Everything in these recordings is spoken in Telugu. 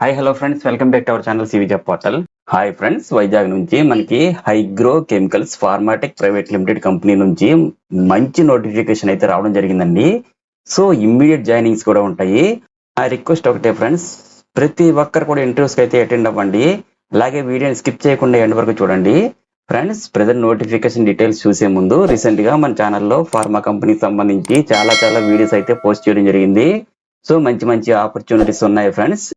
Hi hello friends, welcome back to our channel CV job portal. Hi friends, Vizag నుంచి మనకి Hygro Chemicals Pharmatech Private Limited company నుంచి మంచి నోటిఫికేషన్ అయితే రావడం జరిగిందండి. సో ఇమ్మీడియట్ జాయినింగ్స్ కూడా ఉంటాయి. ఆ రిక్వెస్ట్ ఒకటే ఫ్రెండ్స్, ప్రతి ఒక్కరు కూడా ఇంటర్వ్యూస్కి అయితే అటెండ్ అవ్వండి. అలాగే వీడియోని స్కిప్ చేయకుండా ఎండ్ వరకు చూడండి. ఫ్రెండ్స్, ప్రెజెంట్ నోటిఫికేషన్ డీటెయిల్స్ చూసే ముందు రీసెంట్ గా మన ఛానల్లో ఫార్మా కంపెనీకి సంబంధించి చాలా వీడియోస్ అయితే పోస్ట్ చేయడం జరిగింది. సో మంచి ఆపర్చునిటీస్ ఉన్నాయి ఫ్రెండ్స్.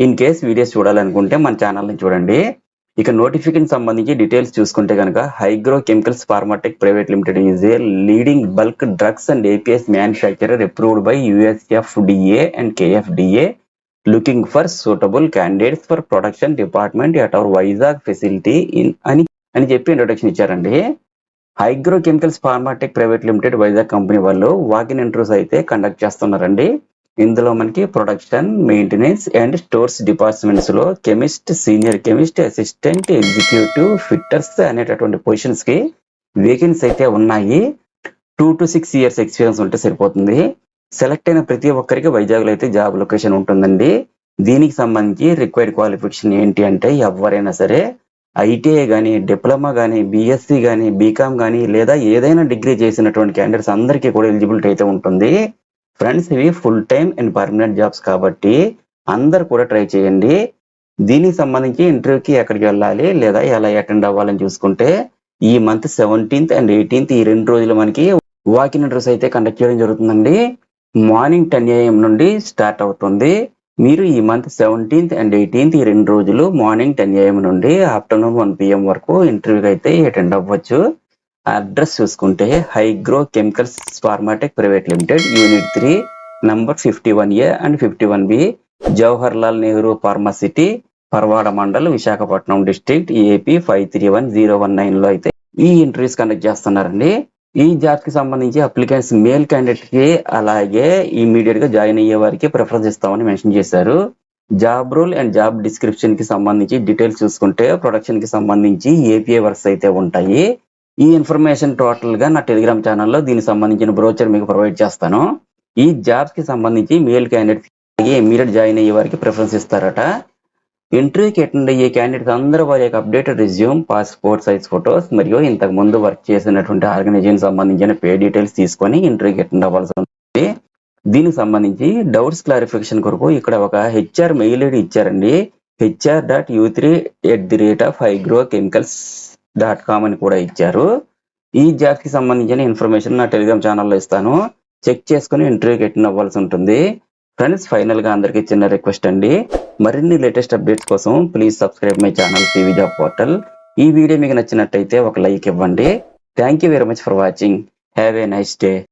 ఇన్ కేస్ వీడియోస్ చూడాలనుకుంటే మన ఛానల్ని చూడండి. ఇక నోటిఫికేషన్ సంబంధించి డీటెయిల్స్ చూసుకుంటే కనుక Hygro Chemicals Pharmatech Private Limited is a leading bulk drugs and APS manufacturer approved by USFDA and KFDA looking for suitable candidates for production department at our Vizag facility అని చెప్పి ఇంట్రొడక్షన్ ఇచ్చారండి. Hygro Chemicals Pharmatech Private Limited Vizag company వాళ్ళు వాకిన్ ఇంటర్వ్యూస్ అయితే కండక్ట్ చేస్తున్నారండి. ఇందులో మనకి production, maintenance and stores departments లో chemist, senior chemist, assistant, executive, fitters అనేటటువంటి పొజిషన్స్ కి వేకెన్సీ అయితే ఉన్నాయి. 2 to 6 years ఎక్స్పీరియన్స్ ఉంటే సరిపోతుంది. సెలెక్ట్ అయిన ప్రతి ఒక్కరికి వైజాగ్ లో అయితే జాబ్ లొకేషన్ ఉంటుందండి. దీనికి సంబంధించి రిక్వైర్డ్ క్వాలిఫికేషన్ ఏంటి అంటే ఎవరైనా సరే ఐటీఐ కానీ, డిప్లొమా కానీ, బిఎస్సి కానీ, బీకామ్ కానీ లేదా ఏదైనా డిగ్రీ చేసినటువంటి క్యాండిడేట్స్ అందరికీ కూడా ఎలిజిబిలిటీ అయితే ఉంటుంది. ఫ్రెండ్స్, ఇవి full time and permanent jobs కాబట్టి అందరు కూడా ట్రై చేయండి. దీనికి సంబంధించి ఇంటర్వ్యూకి ఎక్కడికి వెళ్ళాలి లేదా ఎలా అటెండ్ అవ్వాలని చూసుకుంటే ఈ మంత్ 17th and 18th ఈ 2 రోజులు మనకి వాకిన్ ఇంటర్వ్యూస్ అయితే కండక్ట్ చేయడం జరుగుతుందండి. మార్నింగ్ 10 AM నుండి స్టార్ట్ అవుతుంది. మీరు ఈ మంత్ 17th and 18th ఈ 2 రోజులు మార్నింగ్ 10 AM నుండి ఆఫ్టర్నూన్ 1 PM వరకు ఇంటర్వ్యూకి అయితే అటెండ్ అవ్వచ్చు. అడ్రస్ చూసుకుంటే Hygro Chemicals Pharmatech Private Limited, unit 3, number 51A and 51B, Jawahar Lal Nehru pharmacity, Parwada mandal, Visakhapatnam district, AP 531019 లో అయితే ఈ ఇంటర్వ్యూస్ కండక్ట్ చేస్తున్నారండి. ఈ జాబ్స్ కి సంబంధించి అప్లికెంట్స్ మేల్ క్యాండిడేట్ కి అలాగే ఇమీడియట్ గా జాయిన్ అయ్యే వారికి ప్రిఫరెన్స్ ఇస్తామని మెన్షన్ చేశారు. Job role and job description కి సంబంధించి డీటెయిల్స్ చూసుకుంటే ప్రొడక్షన్ కి సంబంధించి ఏపీఐ వర్క్స్ అయితే ఉంటాయి. ఈ ఇన్ఫర్మేషన్ టోటల్ గా నా టెలిగ్రామ్ ఛానల్లో దీనికి సంబంధించిన బ్రోచర్ మీకు ప్రొవైడ్ చేస్తాను. ఈ జాబ్స్ కి సంబంధించి మేల్ క్యాండిడేట్స్ ఇమీడియట్ జాయిన్ అయ్యే వారికి ప్రిఫరెన్స్ ఇస్తారట. ఇంటర్వ్యూకి అటెండ్ అయ్యే క్యాండిడేట్స్ అందరూ వారి యొక్క updated resume, passport size photos మరియు ఇంతకు ముందు వర్క్ చేసినటువంటి ఆర్గనైజేషన్ సంబంధించిన పే డీటెయిల్స్ తీసుకొని ఇంటర్వ్యూకి అటెండ్ అవ్వాల్సి ఉంటుంది. దీనికి సంబంధించి డౌట్స్ క్లారిఫికేషన్ కొరకు ఇక్కడ ఒక హెచ్ఆర్ మెయిల్ ఐడి ఇచ్చారండి. hr.u3@hygrocchemicals.com అని కూడా ఇచ్చారు. ఈ జాబ్స్ కి సంబంధించిన ఇన్ఫర్మేషన్ నా టెలిగ్రామ్ ఛానల్లో ఇస్తాను. చెక్ చేసుకుని ఇంటర్వ్యూకి అటెండ్ అవ్వాల్సి ఉంటుంది. ఫ్రెండ్స్, ఫైనల్ గా అందరికీ చిన్న రిక్వెస్ట్ అండి, మరిన్ని లేటెస్ట్ అప్డేట్స్ కోసం please subscribe my channel CV job portal. ఈ వీడియో మీకు నచ్చినట్టయితే ఒక లైక్ ఇవ్వండి. Thank you very much for watching. Have a nice day.